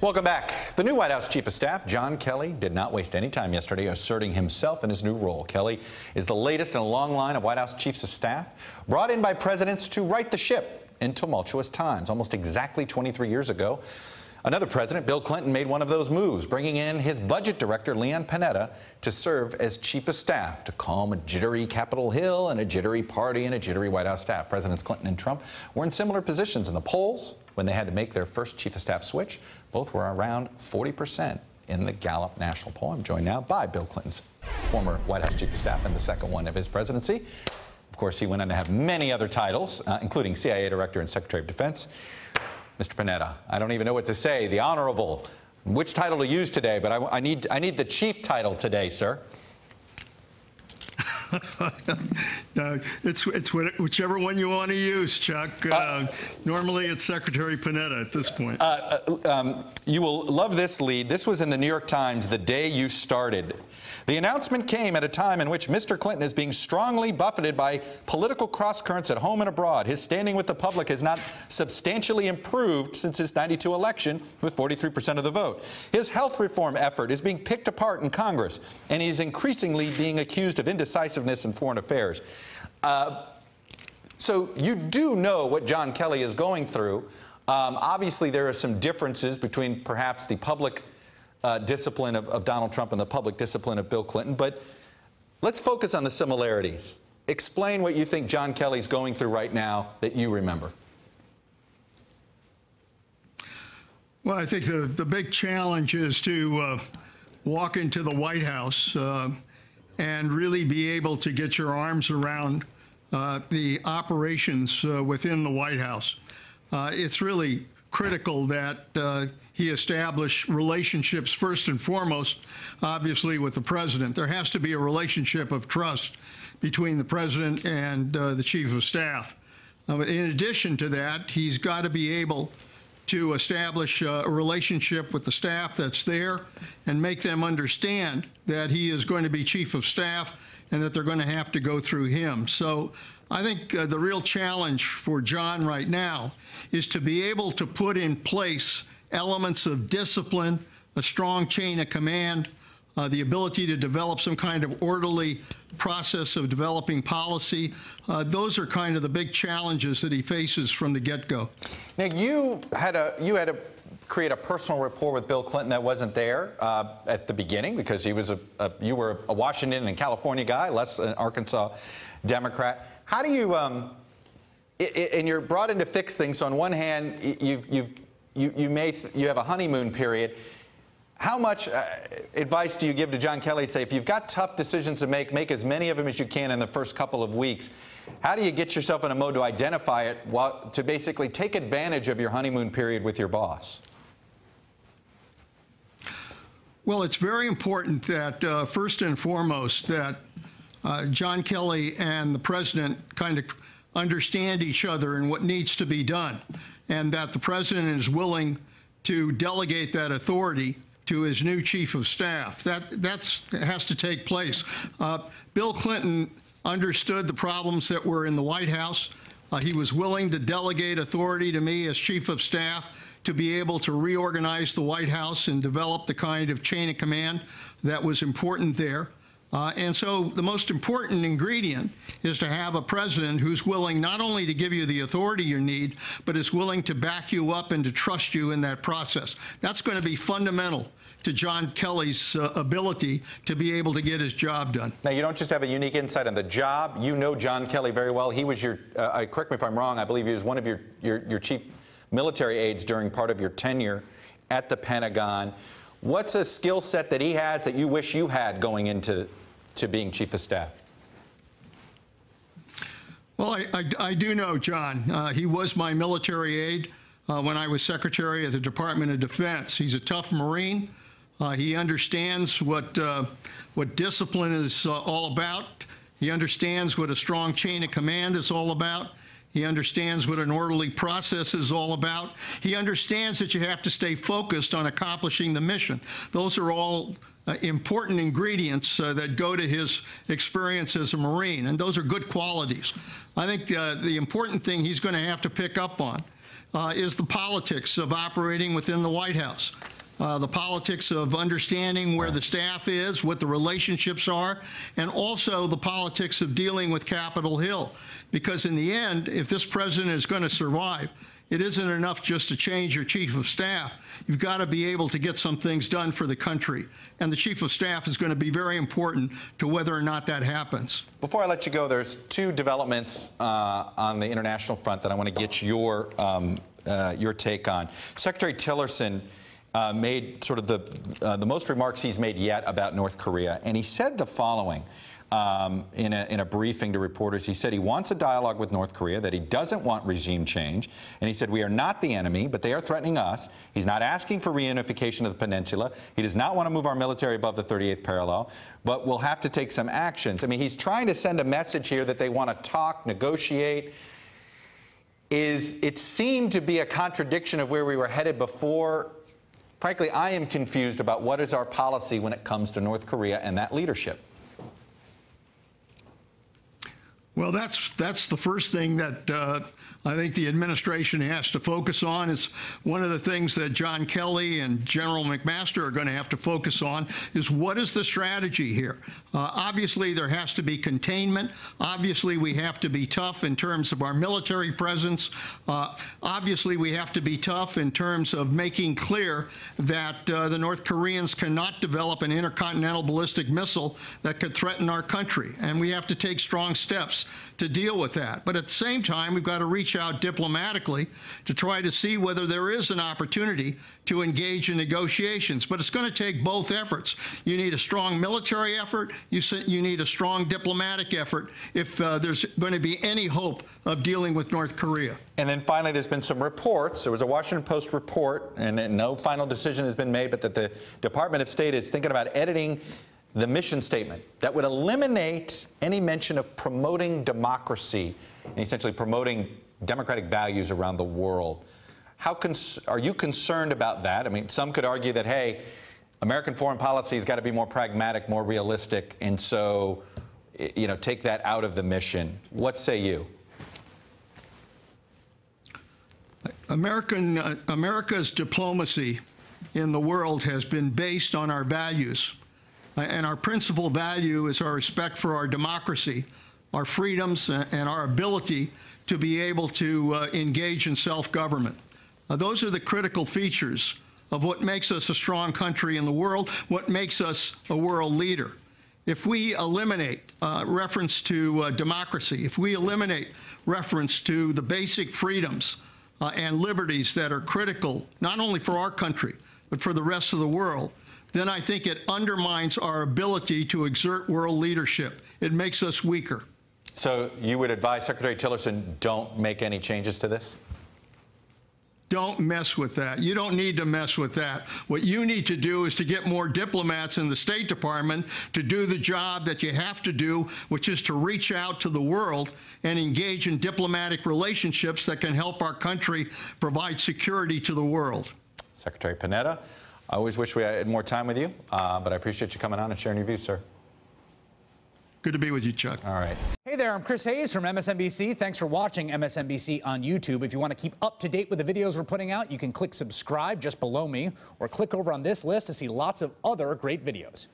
Welcome back. The new White House Chief of Staff, John Kelly, did not waste any time yesterday asserting himself in his new role. Kelly is the latest in a long line of White House Chiefs of Staff, brought in by presidents to right the ship in tumultuous times. Almost exactly 23 years ago, another president, Bill Clinton, made one of those moves, bringing in his budget director, Leon Panetta, to serve as Chief of Staff to calm a jittery Capitol Hill and a jittery party and a jittery White House staff. Presidents Clinton and Trump were in similar positions in the polls when they had to make their first Chief of Staff switch. Both were around 40% in the Gallup National Poll. I'm joined now by Bill Clinton's former White House Chief of Staff and the second one of his presidency. Of course, he went on to have many other titles, including CIA Director and Secretary of Defense. Mr. Panetta, I don't even know what to say. The Honorable, which title to use today, but I need the Chief title today, sir. It's whichever one you want to use, Chuck. Normally it's Secretary Panetta at this point. You will love this lead. This was in the New York Times the day you started. The announcement came at a time in which Mr. Clinton is being strongly buffeted by political cross-currents at home and abroad. His standing with the public has not substantially improved since his '92 election with 43% of the vote. His health reform effort is being picked apart in Congress, and he's increasingly being accused of indecisiveness in foreign affairs. So you do know what John Kelly is going through. Obviously, there are some differences between perhaps the public discipline of Donald Trump and the public discipline of Bill Clinton, but let's focus on the similarities. Explain what you think John Kelly's going through right now that you remember. Well, I think the big challenge is to walk into the White House and really be able to get your arms around the operations within the White House. It's really critical that he establish relationships first and foremost, obviously, with the president. There has to be a relationship of trust between the president and the chief of staff. But in addition to that, he's got to be able to establish a relationship with the staff that's there and make them understand that he is going to be chief of staff and that they're going to have to go through him. So I think the real challenge for John right now is to be able to put in place elements of discipline, a strong chain of command, the ability to develop some kind of orderly process of developing policy. Those are kind of the big challenges that he faces from the get-go. Now, you had to create a personal rapport with Bill Clinton that wasn't there at the beginning because he was you were a Washington and California guy, less an Arkansas Democrat. How do you and you're brought in to fix things. So on one hand, you have a honeymoon period. How much advice do you give to John Kelly? Say, if you've got tough decisions to make as many of them as you can in the first couple of weeks. How do you get yourself in a mode to identify it, to basically take advantage of your honeymoon period with your boss? Well, it's very important that, first and foremost, that John Kelly and the president kind of understand each other and what needs to be done, and that the president is willing to delegate that authority to his new chief of staff. That has to take place. Bill Clinton understood the problems that were in the White House. He was willing to delegate authority to me as chief of staff to be able to reorganize the White House and develop the kind of chain of command that was important there. And so the most important ingredient is to have a president who's willing not only to give you the authority you need, but is willing to back you up and to trust you in that process. That's going to be fundamental to John Kelly's ability to be able to get his job done. Now, you don't just have a unique insight on the job. You know John Kelly very well. He was your, correct me if I'm wrong, I believe he was one of your chief military aides during part of your tenure at the Pentagon. What's a skill set that he has that you wish you had going into being chief of staff? Well, I do know John. He was my military aide when I was secretary of the Department of Defense. He's a tough Marine. He understands what discipline is all about. He understands what a strong chain of command is all about. He understands what an orderly process is all about. He understands that you have to stay focused on accomplishing the mission. Those are all important ingredients that go to his experience as a Marine, and those are good qualities. I think the important thing he's going to have to pick up on is the politics of operating within the White House. the politics of understanding where the staff is, what the relationships are, and also the politics of dealing with Capitol Hill. Because in the end, if this president is going to survive, it isn't enough just to change your chief of staff. You've got to be able to get some things done for the country. And the chief of staff is going to be very important to whether or not that happens. Before I let you go, there's two developments on the international front that I want to get your take on. Secretary Tillerson made sort of the most remarks he's made yet about North Korea, and he said the following. In a briefing to reporters, he said he wants a dialogue with North Korea, that he doesn't want regime change, and he said we are not the enemy, but they are threatening us. He's not asking for reunification of the peninsula. He does not want to move our military above the 38th parallel, but we'll have to take some actions. I mean, he's trying to send a message here that they want to talk, negotiate. It seemed to be a contradiction of where we were headed before. Frankly, I am confused about what is our policy when it comes to North Korea and that leadership. Well, that's the first thing that I think the administration has to focus on. Is one of the things that John Kelly and General McMaster are going to have to focus on is what is the strategy here? Obviously, there has to be containment. Obviously, we have to be tough in terms of our military presence. Obviously, we have to be tough in terms of making clear that the North Koreans cannot develop an intercontinental ballistic missile that could threaten our country. And we have to take strong steps to deal with that. But at the same time, we've got to reach out diplomatically to try to see whether there is an opportunity to engage in negotiations. But it's going to take both efforts. You need a strong military effort. You need a strong diplomatic effort if there's going to be any hope of dealing with North Korea. And then finally, there's been some reports. There was a Washington Post report, and no final decision has been made, but that the Department of State is thinking about editing the mission statement that would eliminate any mention of promoting democracy and essentially promoting democratic values around the world. Are you concerned about that? I mean, some could argue that, hey, American foreign policy has got to be more pragmatic, more realistic, and so, you know, take that out of the mission. What say you? America's diplomacy in the world has been based on our values. And our principal value is our respect for our democracy, our freedoms, and our ability to be able to engage in self-government. Those are the critical features of what makes us a strong country in the world, what makes us a world leader. If we eliminate reference to democracy, if we eliminate reference to the basic freedoms and liberties that are critical, not only for our country, but for the rest of the world, then I think it undermines our ability to exert world leadership. It makes us weaker. So you would advise Secretary Tillerson, don't make any changes to this? Don't mess with that. You don't need to mess with that. What you need to do is to get more diplomats in the State Department to do the job that you have to do, which is to reach out to the world and engage in diplomatic relationships that can help our country provide security to the world. Secretary Panetta, I always wish we had more time with you, but I appreciate you coming on and sharing your views, sir. Good to be with you, Chuck. All right. Hey there, I'm Chris Hayes from MSNBC. Thanks for watching MSNBC on YouTube. If you want to keep up to date with the videos we're putting out, you can click subscribe just below me or click over on this list to see lots of other great videos.